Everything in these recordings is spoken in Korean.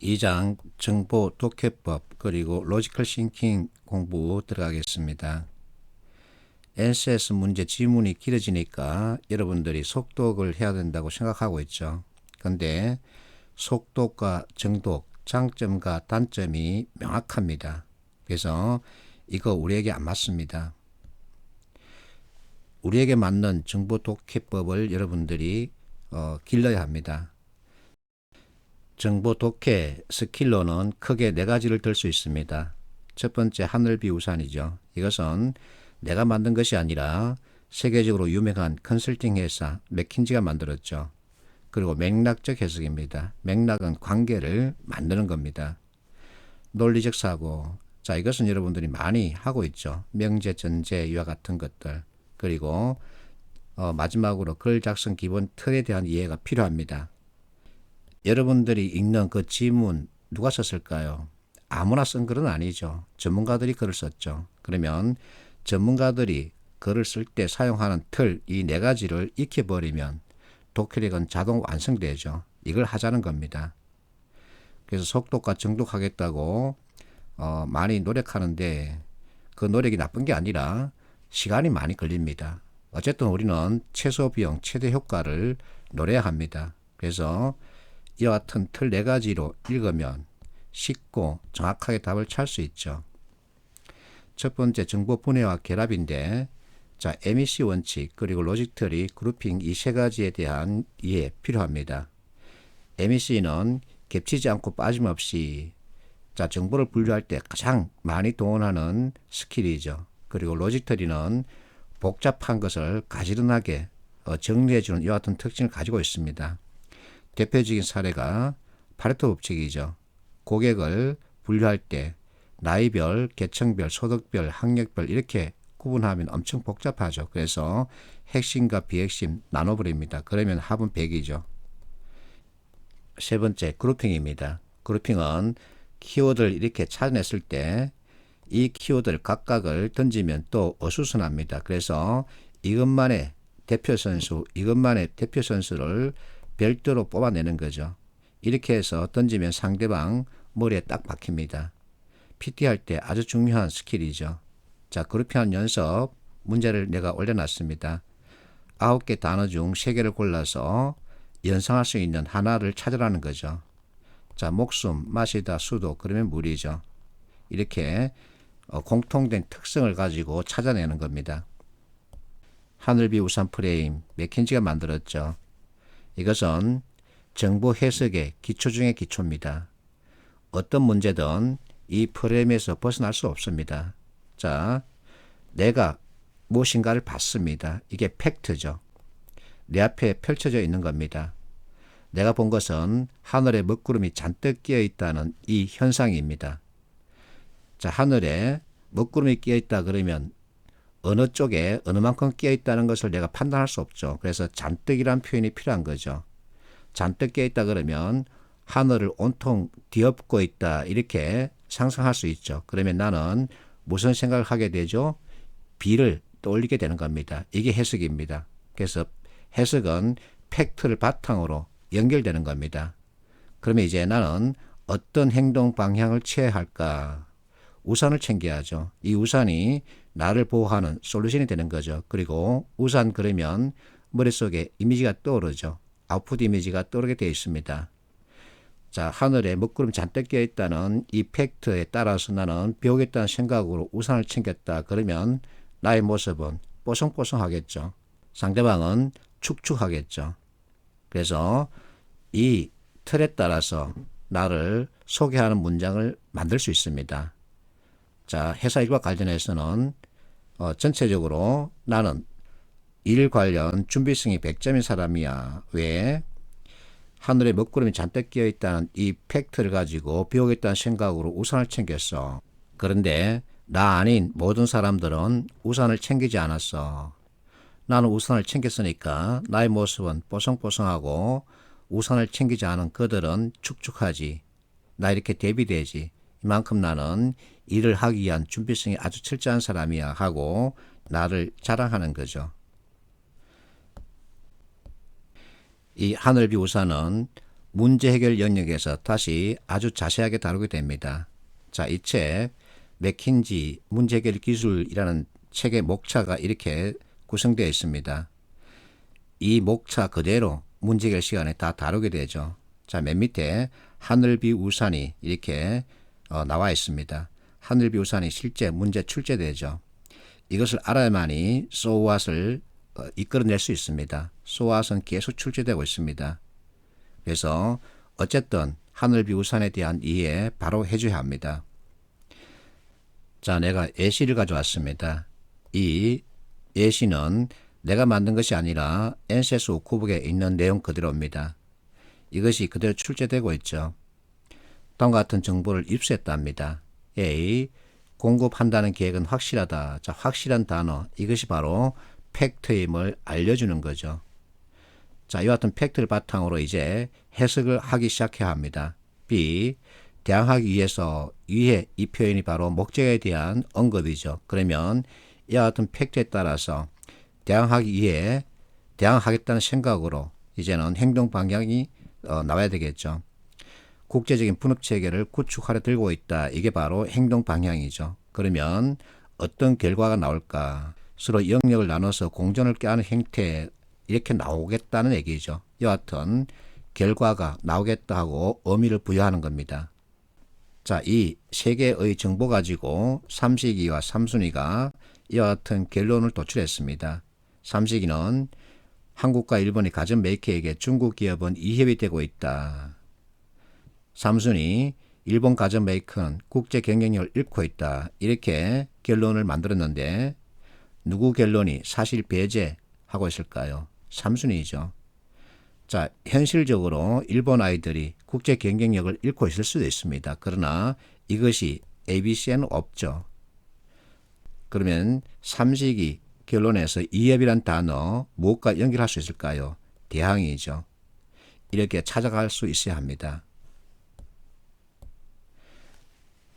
2장 정보 독해법 그리고 로지컬 싱킹 공부 들어가겠습니다. NCS 문제 지문이 길어지니까 여러분들이 속독을 해야 된다고 생각하고 있죠. 근데 속독과 정독, 장점과 단점이 명확합니다. 그래서 이거 우리에게 안 맞습니다. 우리에게 맞는 정보 독해법을 여러분들이 길러야 합니다. 정보 독해 스킬로는 크게 네 가지를 들 수 있습니다. 첫 번째, 하늘비 우산이죠. 이것은 내가 만든 것이 아니라 세계적으로 유명한 컨설팅 회사 맥킨지가 만들었죠. 그리고 맥락적 해석입니다. 맥락은 관계를 만드는 겁니다. 논리적 사고. 자, 이것은 여러분들이 많이 하고 있죠. 명제, 전제, 이와 같은 것들. 그리고 마지막으로 글 작성 기본 틀에 대한 이해가 필요합니다. 여러분들이 읽는 그 지문 누가 썼을까요? 아무나 쓴 글은 아니죠. 전문가들이 글을 썼죠. 그러면 전문가들이 글을 쓸 때 사용하는 틀, 이 네 가지를 익혀버리면 독해력은 자동 완성되죠. 이걸 하자는 겁니다. 그래서 속독과 정독하겠다고 많이 노력하는데 그 노력이 나쁜 게 아니라 시간이 많이 걸립니다. 어쨌든 우리는 최소 비용, 최대 효과를 노려야 합니다. 그래서 이와 같은 틀 네 가지로 읽으면 쉽고 정확하게 답을 찾을 수 있죠. 첫 번째, 정보 분해와 결합인데, 자, MEC 원칙 그리고 로직 트리, 그룹핑 이 세 가지에 대한 이해 필요합니다. MEC는 겹치지 않고 빠짐없이 자, 정보를 분류할 때 가장 많이 동원하는 스킬이죠. 그리고 로직 트리는 복잡한 것을 가지런하게 정리해주는 이와 같은 특징을 가지고 있습니다. 대표적인 사례가 파레토 법칙이죠. 고객을 분류할 때 나이별, 계층별, 소득별, 학력별 이렇게 구분하면 엄청 복잡하죠. 그래서 핵심과 비핵심 나눠버립니다. 그러면 합은 100이죠. 세 번째, 그룹핑입니다. 그룹핑은 키워드를 이렇게 찾아냈을 때 이 키워드를 각각을 던지면 또 어수선합니다. 그래서 이것만의 대표 선수, 이것만의 대표 선수를 별도로 뽑아내는 거죠. 이렇게 해서 던지면 상대방 머리에 딱 박힙니다. PT 할 때 아주 중요한 스킬이죠. 자, 그룹핑한 연습 문제를 내가 올려놨습니다. 9개 단어 중 3개를 골라서 연상할 수 있는 하나를 찾으라는 거죠. 자, 목숨, 마시다, 수도, 그러면 물이죠. 이렇게 공통된 특성을 가지고 찾아내는 겁니다. 하늘비 우산 프레임, 맥킨지가 만들었죠. 이것은 정보 해석의 기초 중의 기초입니다. 어떤 문제든 이 프레임에서 벗어날 수 없습니다. 자, 내가 무엇인가를 봤습니다. 이게 팩트죠. 내 앞에 펼쳐져 있는 겁니다. 내가 본 것은 하늘에 먹구름이 잔뜩 끼어 있다는 이 현상입니다. 자, 하늘에 먹구름이 끼어 있다 그러면 어느 쪽에 어느 만큼 끼어 있다는 것을 내가 판단할 수 없죠. 그래서 잔뜩이란 표현이 필요한 거죠. 잔뜩 끼어 있다 그러면 하늘을 온통 뒤엎고 있다 이렇게 상상할 수 있죠. 그러면 나는 무슨 생각을 하게 되죠? 비를 떠올리게 되는 겁니다. 이게 해석입니다. 그래서 해석은 팩트를 바탕으로 연결되는 겁니다. 그러면 이제 나는 어떤 행동 방향을 취해야 할까? 우산을 챙겨야죠. 이 우산이 나를 보호하는 솔루션이 되는 거죠. 그리고 우산 그러면 머릿속에 이미지가 떠오르죠. 아웃풋 이미지가 떠오르게 되어 있습니다. 자, 하늘에 먹구름 잔뜩 끼어 있다는 이 팩트에 따라서 나는 비 오겠다는 생각으로 우산을 챙겼다. 그러면 나의 모습은 뽀송뽀송하겠죠. 상대방은 축축하겠죠. 그래서 이 틀에 따라서 나를 소개하는 문장을 만들 수 있습니다. 자, 회사 일과 관련해서는 전체적으로 나는 일 관련 준비성이 100점인 사람이야. 왜? 하늘에 먹구름이 잔뜩 끼어 있다는 이 팩트를 가지고 비 오겠다는 생각으로 우산을 챙겼어. 그런데 나 아닌 모든 사람들은 우산을 챙기지 않았어. 나는 우산을 챙겼으니까 나의 모습은 뽀송뽀송하고 우산을 챙기지 않은 그들은 축축하지. 나 이렇게 대비되지. 이만큼 나는 일을 하기 위한 준비성이 아주 철저한 사람이야 하고 나를 자랑하는 거죠. 이 하늘비 우산은 문제 해결 영역에서 다시 아주 자세하게 다루게 됩니다. 자, 이 책 맥킨지 문제 해결 기술이라는 책의 목차가 이렇게 구성되어 있습니다. 이 목차 그대로 문제 해결 시간에 다 다루게 되죠. 자, 맨 밑에 하늘비 우산이 이렇게 나와 있습니다. 하늘비 우산이 실제 문제 출제되죠. 이것을 알아야만이 so what을 이끌어낼 수 있습니다. so what은 계속 출제되고 있습니다. 그래서 어쨌든 하늘비 우산에 대한 이해 바로 해줘야 합니다. 자, 내가 예시를 가져왔습니다. 이 예시는 내가 만든 것이 아니라 NCS 워크북에 있는 내용 그대로입니다. 이것이 그대로 출제되고 있죠. 다음과 같은 정보를 입수했답니다. A. 공급한다는 계획은 확실하다. 자, 확실한 단어. 이것이 바로 팩트임을 알려주는 거죠. 자, 이와 같은 팩트를 바탕으로 이제 해석을 하기 시작해야 합니다. B. 대항하기 위해 이 표현이 바로 목적에 대한 언급이죠. 그러면 이와 같은 팩트에 따라서 대항하기 위해 대항하겠다는 생각으로 이제는 행동 방향이 나와야 되겠죠. 국제적인 분업 체계를 구축하려 들고 있다. 이게 바로 행동 방향이죠. 그러면 어떤 결과가 나올까? 서로 영역을 나눠서 공존을 꾀하는 형태 이렇게 나오겠다는 얘기죠. 이와 같은 결과가 나오겠다 하고 의미를 부여하는 겁니다. 자, 이 세 개의 정보 가지고 삼식이와 삼순이가 이와 같은 결론을 도출했습니다. 삼식이는 한국과 일본이 가전 메이커에게 중국 기업은 이협이 되고 있다. 삼순이 일본 가전 메이커는 국제 경쟁력을 잃고 있다. 이렇게 결론을 만들었는데 누구 결론이 사실 배제하고 있을까요? 삼순이죠. 자, 현실적으로 일본 아이들이 국제 경쟁력을 잃고 있을 수도 있습니다. 그러나 이것이 ABC에는 없죠. 그러면 삼식이 결론에서 이협이란 단어 무엇과 연결할 수 있을까요? 대항이죠. 이렇게 찾아갈 수 있어야 합니다.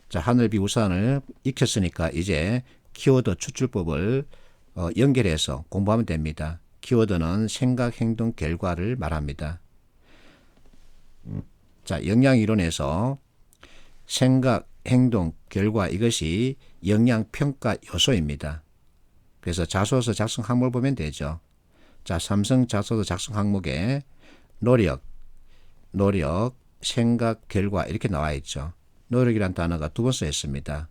자, 하늘비 우산을 익혔으니까 이제 키워드 추출법을 연결해서 공부하면 됩니다. 키워드는 생각, 행동, 결과를 말합니다. 자, 영양이론에서 생각, 행동, 결과 이것이 영양평가 요소입니다. 그래서 자소서 작성 항목을 보면 되죠. 자, 삼성 자소서 작성 항목에 노력, 생각, 결과 이렇게 나와 있죠. 노력이란 단어가 두 번 쓰였습니다.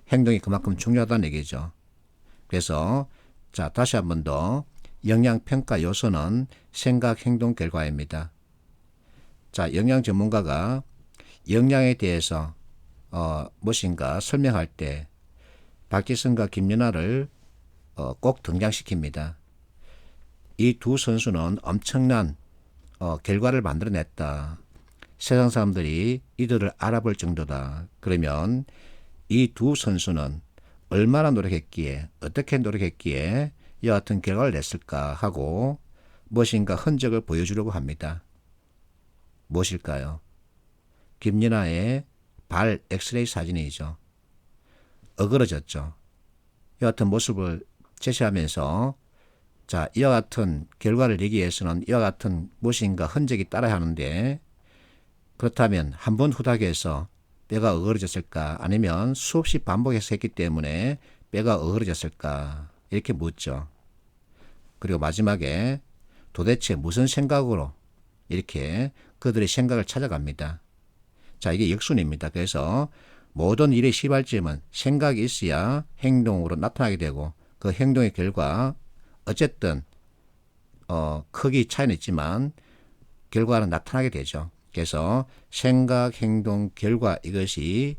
행동이 그만큼 중요하다는 얘기죠. 그래서 자, 다시 한 번 더 영양평가 요소는 생각, 행동, 결과입니다. 자, 영양 전문가가 영양에 대해서 무엇인가 설명할 때 박지성과 김연아를 꼭 등장시킵니다. 이 두 선수는 엄청난 결과를 만들어냈다. 세상 사람들이 이들을 알아볼 정도다. 그러면 이 두 선수는 얼마나 노력했기에 어떻게 노력했기에 이와 같은 결과를 냈을까 하고 무엇인가 흔적을 보여주려고 합니다. 무엇일까요? 김연아의 발 엑스레이 사진이죠. 어그러졌죠. 이와 같은 모습을 제시하면서 자, 이와 같은 결과를 내기 위해서는 이와 같은 무엇인가 흔적이 따라야 하는데 그렇다면 한 번 후닥여서 뼈가 어그러졌을까? 아니면 수없이 반복해서 했기 때문에 뼈가 어그러졌을까? 이렇게 묻죠. 그리고 마지막에 도대체 무슨 생각으로 이렇게 그들의 생각을 찾아갑니다. 자, 이게 역순입니다. 그래서 모든 일의 시발점은 생각이 있어야 행동으로 나타나게 되고 그 행동의 결과 어쨌든 크기 차이는 있지만 결과는 나타나게 되죠. 그래서 생각, 행동, 결과 이것이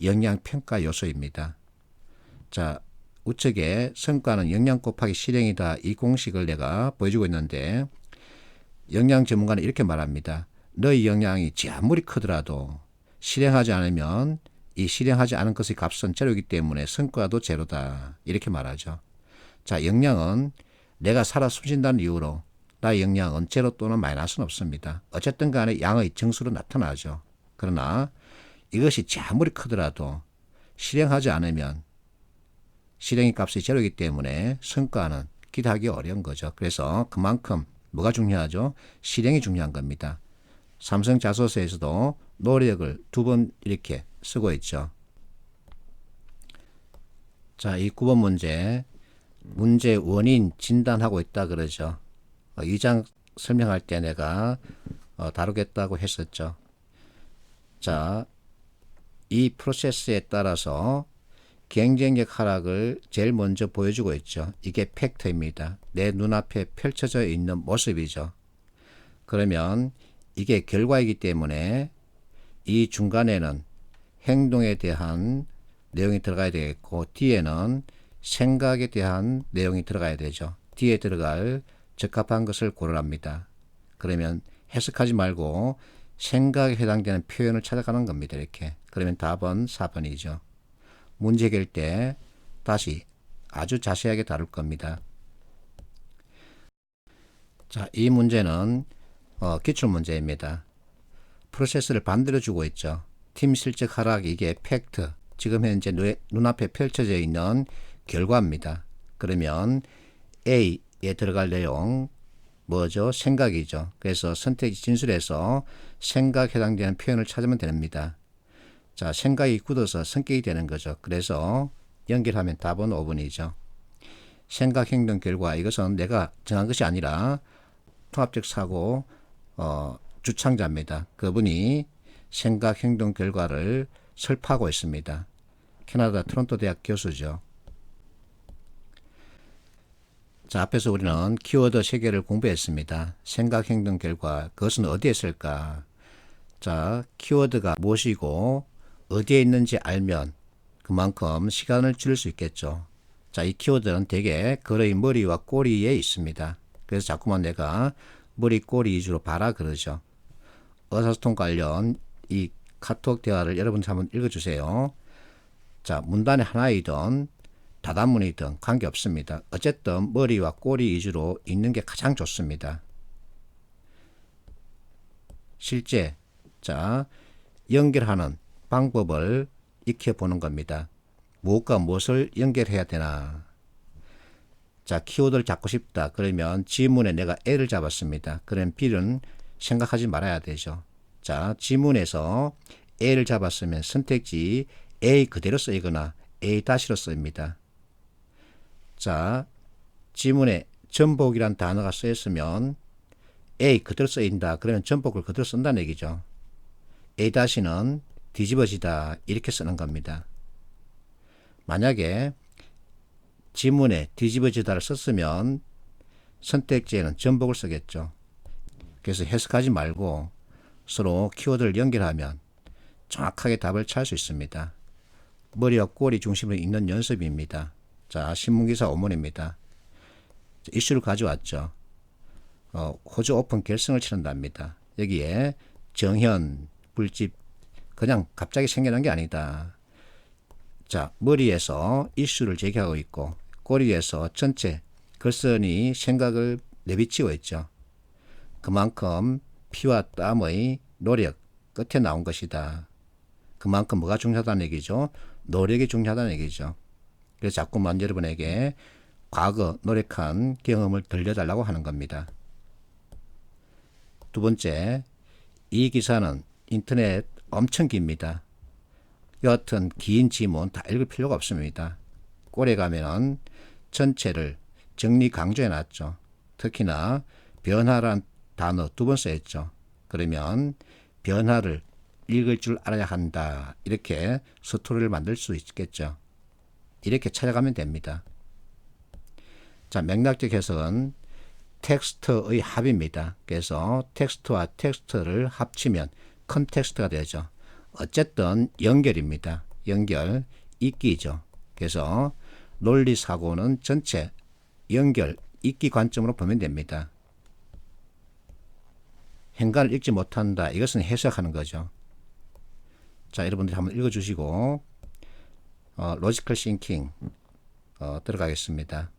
영양평가 요소입니다. 자, 우측에 성과는 영양 곱하기 실행이다. 이 공식을 내가 보여주고 있는데 영양 전문가는 이렇게 말합니다. 너의 영양이 아무리 크더라도 실행하지 않으면 이 실행하지 않은 것의 값은 제로이기 때문에 성과도 제로다. 이렇게 말하죠. 자, 영양은 내가 살아 숨쉰다는 이유로 나의 영양은 제로 또는 마이너스는 없습니다. 어쨌든 간에 양의 정수로 나타나죠. 그러나 이것이 아무리 크더라도 실행하지 않으면 실행의 값이 제로이기 때문에 성과는 기대하기 어려운 거죠. 그래서 그만큼 뭐가 중요하죠? 실행이 중요한 겁니다. 삼성 자소서에서도 노력을 2번 이렇게 쓰고 있죠. 자, 이 9번 문제 원인 진단하고 있다 그러죠. 2장 설명할 때 내가 다루겠다고 했었죠. 자, 이 프로세스에 따라서 경쟁력 하락을 제일 먼저 보여주고 있죠. 이게 팩터입니다. 내 눈앞에 펼쳐져 있는 모습이죠. 그러면 이게 결과이기 때문에 이 중간에는 행동에 대한 내용이 들어가야 되겠고 뒤에는 생각에 대한 내용이 들어가야 되죠. 뒤에 들어갈 적합한 것을 고르랍니다. 그러면 해석하지 말고 생각에 해당되는 표현을 찾아가는 겁니다. 이렇게. 그러면 답은 4번이죠. 문제 해결 때 다시 아주 자세하게 다룰 겁니다. 자, 이 문제는 기출문제입니다. 프로세스를 반대로 주고 있죠. 팀 실적 하락 이게 팩트. 지금 현재 눈앞에 펼쳐져 있는 결과입니다. 그러면 A에 들어갈 내용 뭐죠? 생각이죠. 그래서 선택지 진술에서 생각에 해당되는 표현을 찾으면 됩니다. 자, 생각이 굳어서 성격이 되는 거죠. 그래서 연결하면 답은 5번이죠. 생각, 행동, 결과 이것은 내가 정한 것이 아니라 통합적 사고 주창자입니다. 그분이 생각, 행동, 결과를 설파하고 있습니다. 캐나다 토론토 대학 교수죠. 자, 앞에서 우리는 키워드 3개를 공부했습니다. 생각, 행동, 결과. 그것은 어디에 있을까? 자, 키워드가 무엇이고 어디에 있는지 알면 그만큼 시간을 줄일 수 있겠죠. 자, 이 키워드는 대개 글의 머리와 꼬리에 있습니다. 그래서 자꾸만 내가 머리, 꼬리 위주로 봐라 그러죠. 의사소통 관련 이 카톡 대화를 여러분들 한번 읽어주세요. 자, 문단의 하나이든 다단문이든 관계없습니다. 어쨌든 머리와 꼬리 위주로 읽는 게 가장 좋습니다. 실제 자, 연결하는 방법을 익혀보는 겁니다. 무엇과 무엇을 연결해야 되나. 자, 키워드를 잡고 싶다. 그러면 지문에 내가 A를 잡았습니다. 그럼 B는 생각하지 말아야 되죠. 자, 지문에서 A를 잡았으면 선택지 A 그대로 쓰이거나 A 다시로 쓰입니다. 자, 지문에 전복이란 단어가 쓰였으면 A 그대로 쓰인다. 그러면 전복을 그대로 쓴다는 얘기죠. A 다시는 뒤집어지다 이렇게 쓰는 겁니다. 만약에 지문에 뒤집어지다를 썼으면 선택지에는 전복을 쓰겠죠. 그래서 해석하지 말고 서로 키워드를 연결하면 정확하게 답을 찾을 수 있습니다. 머리와 꼬리 중심으로 읽는 연습입니다. 자, 신문기사 5문입니다. 이슈를 가져왔죠. 호주 오픈 결승을 치른답니다. 여기에 정현, 불집 그냥 갑자기 생겨난 게 아니다. 자, 머리에서 이슈를 제기하고 있고 꼬리에서 전체 글쓴이 생각을 내비치고 있죠. 그만큼 피와 땀의 노력 끝에 나온 것이다. 그만큼 뭐가 중요하다는 얘기죠? 노력이 중요하다는 얘기죠. 그래서 자꾸만 여러분에게 과거 노력한 경험을 들려달라고 하는 겁니다. 두 번째, 이 기사는 인터넷 엄청 깁니다. 여하튼 긴 지문 다 읽을 필요가 없습니다. 꼴에 가면은 전체를 정리 강조해 놨죠. 특히나 변화란 단어 2번 써있죠. 그러면 변화를 읽을 줄 알아야 한다. 이렇게 스토리를 만들 수 있겠죠. 이렇게 찾아가면 됩니다. 자, 맥락적 해석은 텍스트의 합입니다. 그래서 텍스트와 텍스트를 합치면 컨텍스트가 되죠. 어쨌든 연결입니다. 연결, 읽기죠. 그래서 논리사고는 전체 연결, 읽기 관점으로 보면 됩니다. 행간을 읽지 못한다. 이것은 해석하는 거죠. 자, 여러분들이 한번 읽어주시고 로지컬 싱킹 들어가겠습니다.